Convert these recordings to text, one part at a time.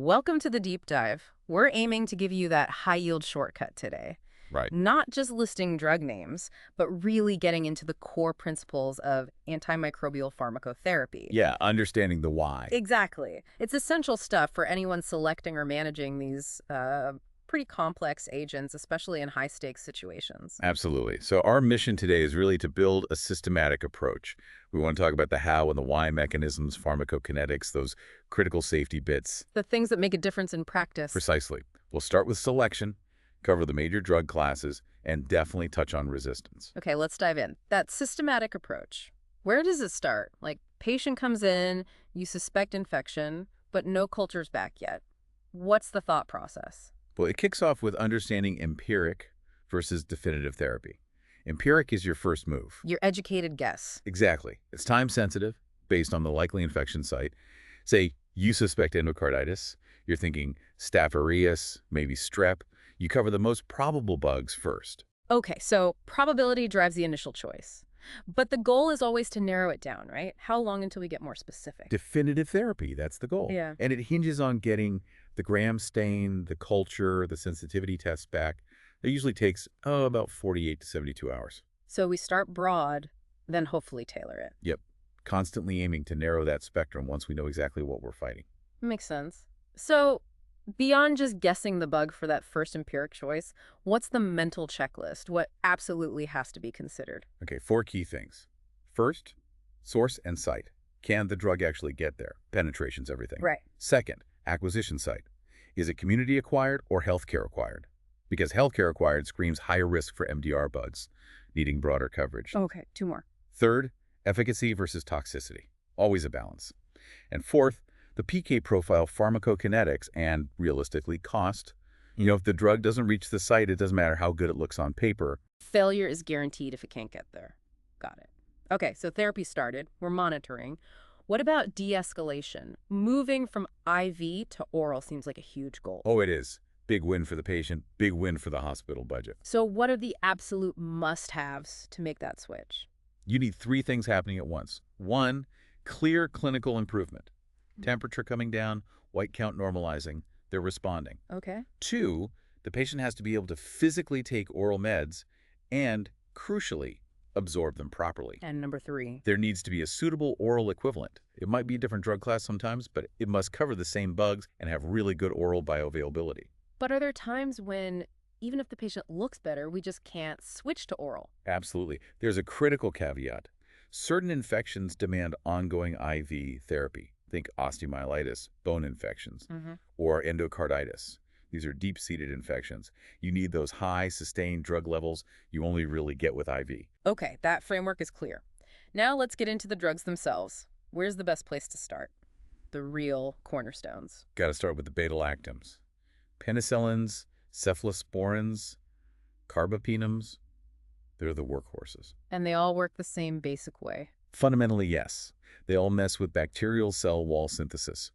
Welcome to the deep dive. We're aiming to give you that high-yield shortcut today. Right. Not just listing drug names, but really getting into the core principles of antimicrobial pharmacotherapy. Yeah, understanding the why. Exactly. It's essential stuff for anyone selecting or managing these pretty complex agents, especially in high-stakes situations. Absolutely. So our mission today is really to build a systematic approach. We want to talk about the how and the why mechanisms, pharmacokinetics, those critical safety bits. The things that make a difference in practice. Precisely. We'll start with selection, cover the major drug classes, and definitely touch on resistance. Okay, let's dive in. That systematic approach. Where does it start? Like, patient comes in, you suspect infection, but no culture's back yet. What's the thought process? Well, it kicks off with understanding empiric versus definitive therapy. Empiric is your first move. Your educated guess. Exactly. It's time sensitive, based on the likely infection site. Say you suspect endocarditis. You're thinking Staph aureus, maybe strep. You cover the most probable bugs first. Okay, so probability drives the initial choice. But the goal is always to narrow it down, right? How long until we get more specific? Definitive therapy, that's the goal. Yeah. And it hinges on getting the gram stain, the culture, the sensitivity tests back. It usually takes, about 48 to 72 hours. So we start broad, then hopefully tailor it. Yep. Constantly aiming to narrow that spectrum once we know exactly what we're fighting. Makes sense. So beyond just guessing the bug for that first empiric choice, what's the mental checklist? What absolutely has to be considered? Okay, 4 key things. First, source and site. Can the drug actually get there? Penetration's everything. Right. Second, acquisition site. Is it community acquired or healthcare acquired? Because healthcare acquired screams higher risk for MDR bugs, needing broader coverage. Okay, 2 more. Third, efficacy versus toxicity. Always a balance. And fourth, the PK profile, pharmacokinetics, and realistically cost. If the drug doesn't reach the site, it doesn't matter how good it looks on paper. Failure is guaranteed if it can't get there. Got it. Okay, so therapy started. We're monitoring. What about de-escalation? Moving from IV to oral seems like a huge goal. Oh, it is. Big win for the patient, big win for the hospital budget. So what are the absolute must-haves to make that switch? You need 3 things happening at once. 1, clear clinical improvement. Temperature coming down, white count normalizing, they're responding. Okay. 2, the patient has to be able to physically take oral meds and, crucially, absorb them properly. And number 3. There needs to be a suitable oral equivalent. It might be a different drug class sometimes, but it must cover the same bugs and have really good oral bioavailability. But are there times when, even if the patient looks better, we just can't switch to oral? Absolutely. There's a critical caveat. Certain infections demand ongoing IV therapy. Think osteomyelitis, bone infections, or endocarditis. These are deep-seated infections. You need those high, sustained drug levels you only really get with IV. Okay, that framework is clear. Now let's get into the drugs themselves. Where's the best place to start? The real cornerstones. Got to start with the beta-lactams. Penicillins, cephalosporins, carbapenems, they're the workhorses. And they all work the same basic way. Fundamentally, yes. They all mess with bacterial cell wall synthesis.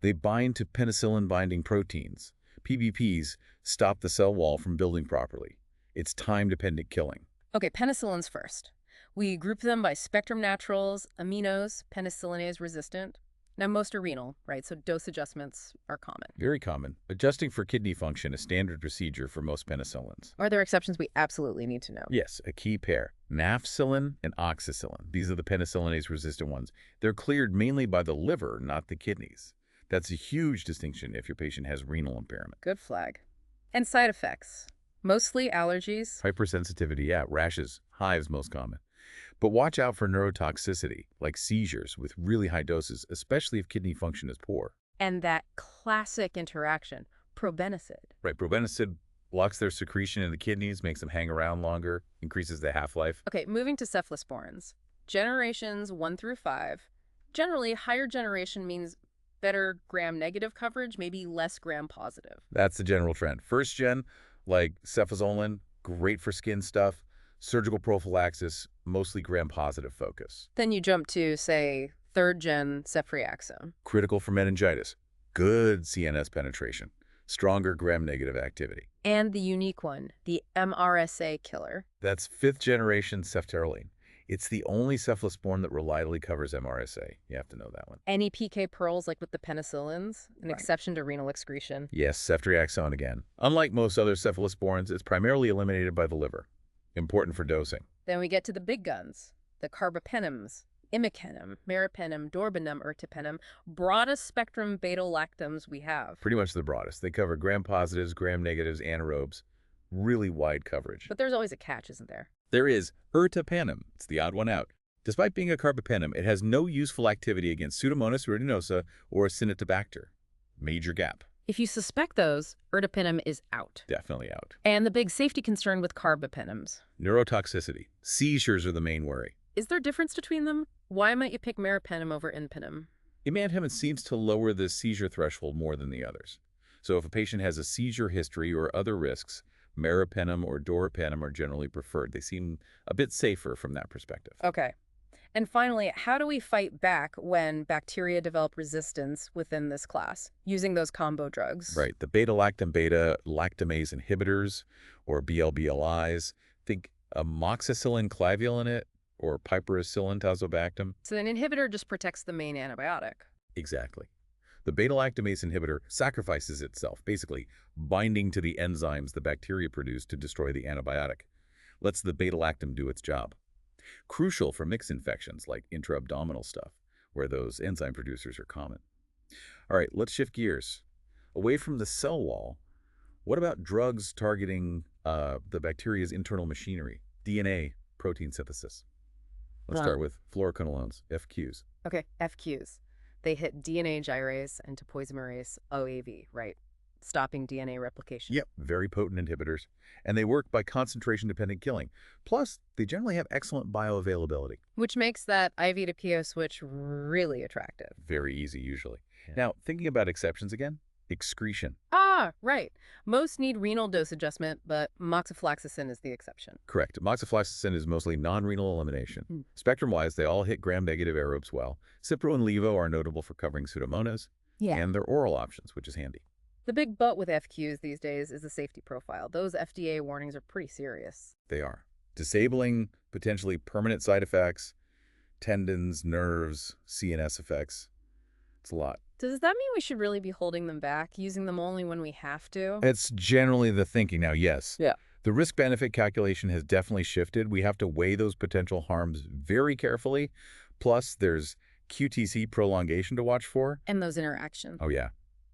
They bind to penicillin-binding proteins. PBPs stop the cell wall from building properly. It's time-dependent killing. Okay, penicillins first. We group them by spectrum naturals, aminos, penicillinase resistant. Now, most are renal, right? So dose adjustments are common. Very common. Adjusting for kidney function is standard procedure for most penicillins. Are there exceptions we absolutely need to know? Yes, a key pair. Nafcillin and oxacillin. These are the penicillinase-resistant ones. They're cleared mainly by the liver, not the kidneys. That's a huge distinction if your patient has renal impairment. Good flag. And side effects? Mostly allergies? Hypersensitivity, yeah, rashes, hives most common. But watch out for neurotoxicity, like seizures with really high doses, especially if kidney function is poor. And that classic interaction, probenecid. Right, probenecid blocks their secretion in the kidneys, makes them hang around longer, increases the half-life. Okay, moving to cephalosporins. Generations 1 through 5. Generally, higher generation means better gram-negative coverage, maybe less gram-positive. That's the general trend. First gen, like cefazolin, great for skin stuff. Surgical prophylaxis, mostly gram-positive focus. Then you jump to, say, 3rd gen ceftriaxone. Critical for meningitis. Good CNS penetration. Stronger gram-negative activity. And the unique one, the MRSA killer. That's 5th generation ceftaroline. It's the only cephalosporin that reliably covers MRSA. You have to know that one. Any PK pearls like with the penicillins? An exception to renal excretion. Yes, ceftriaxone again. Unlike most other cephalosporins, it's primarily eliminated by the liver. Important for dosing. Then we get to the big guns, the carbapenems, imipenem, meropenem, dorbenem, ertapenem, broadest spectrum beta-lactams we have. Pretty much the broadest. They cover gram-positives, gram-negatives, anaerobes. Really wide coverage. But there's always a catch, isn't there? There is ertapenem. It's the odd one out. Despite being a carbapenem, it has no useful activity against Pseudomonas aeruginosa or Acinetobacter. Major gap. If you suspect those, ertapenem is out. Definitely out. And the big safety concern with carbapenems. Neurotoxicity. Seizures are the main worry. Is there a difference between them? Why might you pick meropenem over imipenem? Imipenem seems to lower the seizure threshold more than the others. So if a patient has a seizure history or other risks, meropenem or doripenem are generally preferred. They seem a bit safer from that perspective. Okay. And finally, how do we fight back when bacteria develop resistance within this class using those combo drugs? Right. The beta-lactam beta-lactamase inhibitors or BLBLIs. Think amoxicillin clavulanate or piperacillin tazobactam. So an inhibitor just protects the main antibiotic. Exactly. The beta-lactamase inhibitor sacrifices itself, basically binding to the enzymes the bacteria produce to destroy the antibiotic. Lets the beta-lactam do its job. Crucial for mixed infections like intra-abdominal stuff, where those enzyme producers are common. All right, let's shift gears. Away from the cell wall, what about drugs targeting the bacteria's internal machinery, DNA, protein synthesis? Let's start with fluoroquinolones, FQs. Okay, FQs. They hit DNA gyrase and topoisomerase OAV, right? Stopping DNA replication. Yep, very potent inhibitors. And they work by concentration-dependent killing. Plus, they generally have excellent bioavailability. Which makes that IV to PO switch really attractive. Very easy, usually. Yeah. Now, thinking about exceptions again, excretion. Ah, right. Most need renal dose adjustment, but moxifloxacin is the exception. Correct. Moxifloxacin is mostly non-renal elimination. Spectrum-wise, they all hit gram-negative aerobes well. Cipro and Levo are notable for covering Pseudomonas. And they're oral options, which is handy. The big but with FQs these days is the safety profile. Those FDA warnings are pretty serious. They are. Disabling, potentially permanent side effects, tendons, nerves, CNS effects. It's a lot. Does that mean we should really be holding them back, using them only when we have to? It's generally the thinking now, yes. Yeah. The risk-benefit calculation has definitely shifted. We have to weigh those potential harms very carefully. Plus, there's QTC prolongation to watch for. And those interactions. Oh, yeah.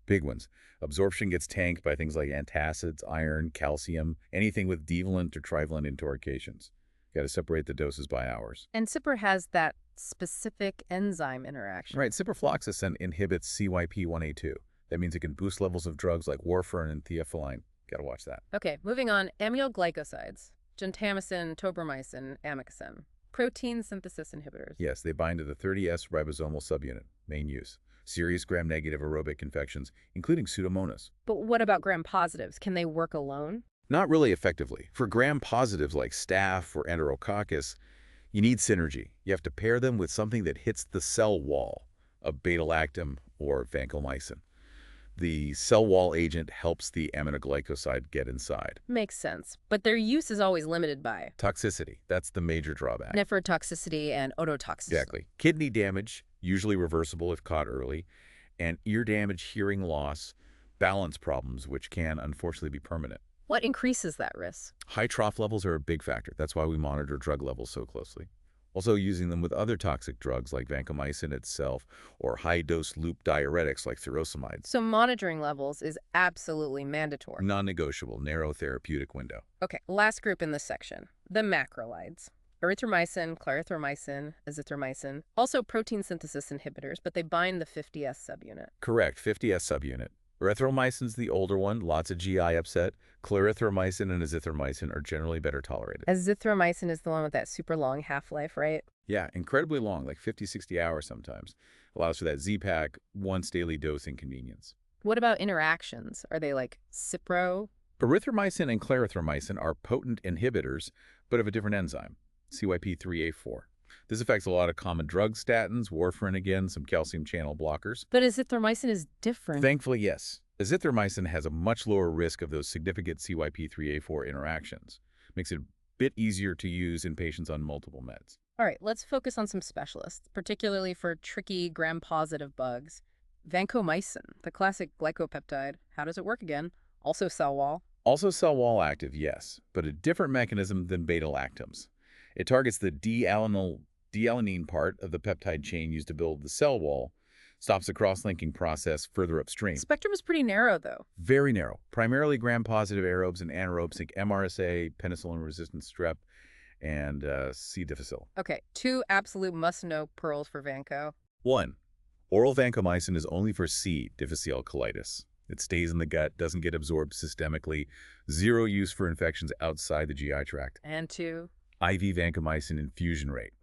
Big ones. Absorption gets tanked by things like antacids, iron, calcium, anything with divalent or trivalent intoxications. Got to separate the doses by hours. And CYPR has that specific enzyme interaction. Right. Ciprofloxacin inhibits CYP1A2. That means it can boost levels of drugs like warfarin and theophylline. Got to watch that. Okay, moving on. Aminoglycosides. Gentamicin, tobramycin, amikacin. Protein synthesis inhibitors. Yes, they bind to the 30S ribosomal subunit. Main use. Serious gram-negative aerobic infections, including Pseudomonas. But what about gram-positives? Can they work alone? Not really effectively. For gram-positives like staph or enterococcus, you need synergy. You have to pair them with something that hits the cell wall, a beta-lactam or vancomycin. The cell wall agent helps the aminoglycoside get inside. Makes sense. But their use is always limited by Toxicity. That's the major drawback. nephrotoxicity and ototoxicity. Exactly. Kidney damage, usually reversible if caught early, and ear damage, hearing loss, balance problems, which can unfortunately be permanent. What increases that risk? High trough levels are a big factor. That's why we monitor drug levels so closely. Also using them with other toxic drugs like vancomycin itself or high-dose loop diuretics like furosemide. So monitoring levels is absolutely mandatory. Non-negotiable, narrow therapeutic window. Okay, last group in this section, the macrolides. Erythromycin, clarithromycin, azithromycin, also protein synthesis inhibitors, but they bind the 50S subunit. Correct, 50S subunit. Erythromycin's the older one, lots of GI upset. Clarithromycin and azithromycin are generally better tolerated. Azithromycin is the one with that super long half-life, right? Yeah, incredibly long, like 50, 60 hours sometimes. Allows for that Z-Pack, once daily dosing convenience. What about interactions? Are they like Cipro? Erythromycin and clarithromycin are potent inhibitors, but of a different enzyme, CYP3A4. This affects a lot of common drug statins, warfarin again, some calcium channel blockers. But azithromycin is different. Thankfully, yes. Azithromycin has a much lower risk of those significant CYP3A4 interactions. Makes it a bit easier to use in patients on multiple meds. All right, let's focus on some specialists, particularly for tricky gram-positive bugs. Vancomycin, the classic glycopeptide. How does it work again? Also cell wall. Also cell wall active, yes, but a different mechanism than beta-lactams. It targets the dealanine part of the peptide chain used to build the cell wall, stops the cross-linking process further upstream. Spectrum is pretty narrow, though. Very narrow, primarily gram-positive aerobes and anaerobes like MRSA, penicillin-resistant strep, and C. difficile. Okay, two absolute must-know pearls for Vanco. 1. Oral vancomycin is only for C. difficile colitis. It stays in the gut, doesn't get absorbed systemically, zero use for infections outside the GI tract. And two. IV vancomycin infusion rate.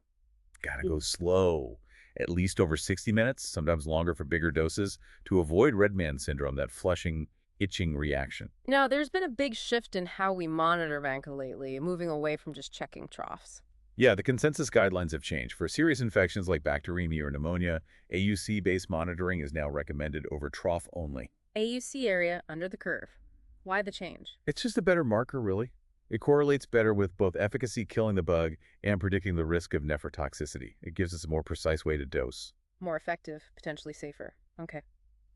Gotta go slow, at least over 60 minutes, sometimes longer for bigger doses, to avoid red man syndrome, that flushing, itching reaction. Now, there's been a big shift in how we monitor Vanco lately, moving away from just checking troughs. Yeah, the consensus guidelines have changed. For serious infections like bacteremia or pneumonia, AUC-based monitoring is now recommended over trough only. AUC area under the curve. Why the change? It's just a better marker, really. It correlates better with both efficacy killing the bug and predicting the risk of nephrotoxicity. It gives us a more precise way to dose. More effective, potentially safer. Okay.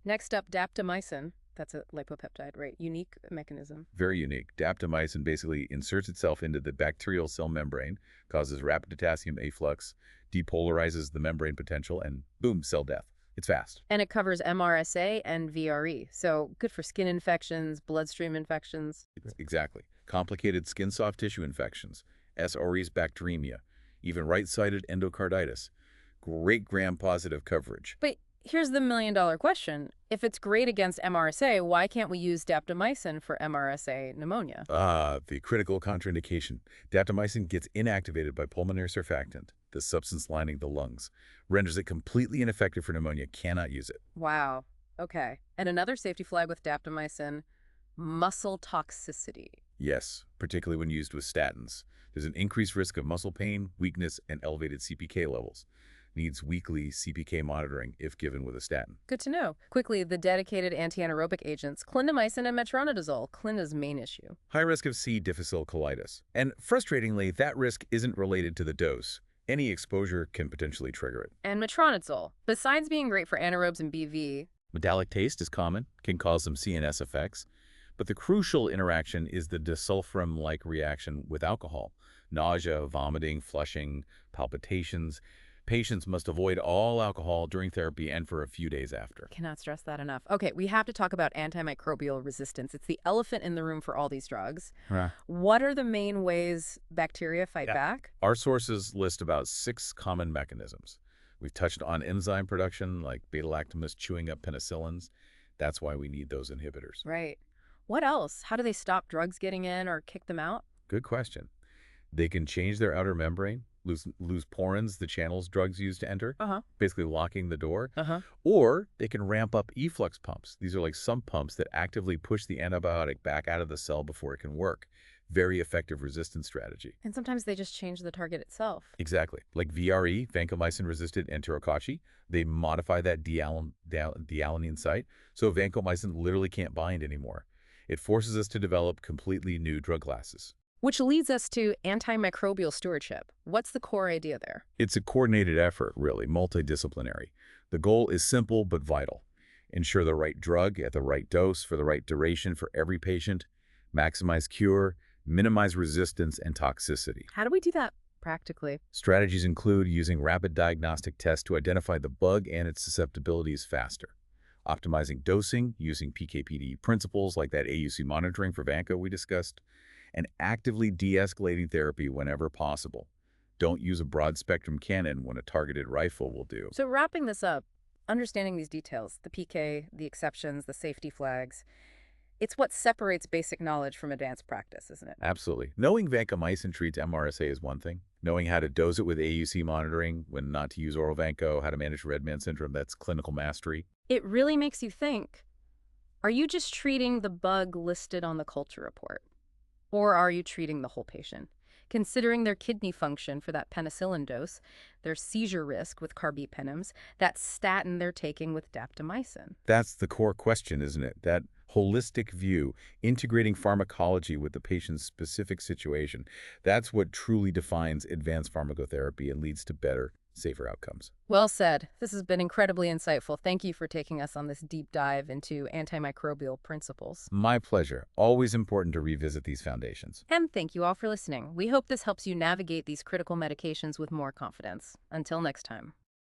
Next up, daptomycin. That's a lipopeptide, right? Unique mechanism. Very unique. Daptomycin basically inserts itself into the bacterial cell membrane, causes rapid potassium efflux, depolarizes the membrane potential, and boom, cell death. It's fast. And it covers MRSA and VRE, so good for skin infections, bloodstream infections. Exactly. Complicated skin soft tissue infections, SREs bacteremia, even right-sided endocarditis. Great gram-positive coverage. But here's the million-dollar question. If it's great against MRSA, why can't we use daptomycin for MRSA pneumonia? The critical contraindication. Daptomycin gets inactivated by pulmonary surfactant, the substance lining the lungs, renders it completely ineffective for pneumonia, cannot use it. Wow. Okay. And another safety flag with daptomycin, muscle toxicity. Yes, particularly when used with statins. There's an increased risk of muscle pain, weakness, and elevated CPK levels. Needs weekly CPK monitoring if given with a statin. Good to know. Quickly, the dedicated anti-anaerobic agents, clindamycin and metronidazole, Clinda's main issue. High risk of C. difficile colitis. And frustratingly, that risk isn't related to the dose. Any exposure can potentially trigger it. And metronidazole, besides being great for anaerobes and BV. Metallic taste is common, can cause some CNS effects. But the crucial interaction is the disulfiram-like reaction with alcohol. Nausea, vomiting, flushing, palpitations. Patients must avoid all alcohol during therapy and for a few days after. Cannot stress that enough. Okay, we have to talk about antimicrobial resistance. It's the elephant in the room for all these drugs. What are the main ways bacteria fight back? Our sources list about 6 common mechanisms. We've touched on enzyme production, like beta-lactamase chewing up penicillins. That's why we need those inhibitors. Right. What else? How do they stop drugs getting in or kick them out? Good question. They can change their outer membrane, lose porins, the channels drugs use to enter, basically locking the door. Or they can ramp up efflux pumps. These are like sump pumps that actively push the antibiotic back out of the cell before it can work. Very effective resistance strategy. And sometimes they just change the target itself. Exactly. Like VRE, vancomycin-resistant enterococci, they modify that dealanine site, so vancomycin literally can't bind anymore. It forces us to develop completely new drug classes. Which leads us to antimicrobial stewardship. What's the core idea there? It's a coordinated effort, really, multidisciplinary. The goal is simple but vital. Ensure the right drug at the right dose for the right duration for every patient, maximize cure, minimize resistance and toxicity. How do we do that practically? Strategies include using rapid diagnostic tests to identify the bug and its susceptibilities faster. Optimizing dosing, using PK/PD principles like that AUC monitoring for Vanco we discussed, and actively de-escalating therapy whenever possible. Don't use a broad-spectrum cannon when a targeted rifle will do. So wrapping this up, understanding these details, the PK, the exceptions, the safety flags, it's what separates basic knowledge from advanced practice, isn't it? Absolutely. Knowing vancomycin treats MRSA is one thing. Knowing how to dose it with AUC monitoring, when not to use oral vanco, how to manage red man syndrome, that's clinical mastery. It really makes you think, are you just treating the bug listed on the culture report? Or are you treating the whole patient? considering their kidney function for that penicillin dose, their seizure risk with carbapenems, that statin they're taking with daptomycin. That's the core question, isn't it? That holistic view, integrating pharmacology with the patient's specific situation. That's what truly defines advanced pharmacotherapy and leads to better, safer outcomes. Well said. This has been incredibly insightful. Thank you for taking us on this deep dive into antimicrobial principles. My pleasure. Always important to revisit these foundations. And thank you all for listening. We hope this helps you navigate these critical medications with more confidence. Until next time.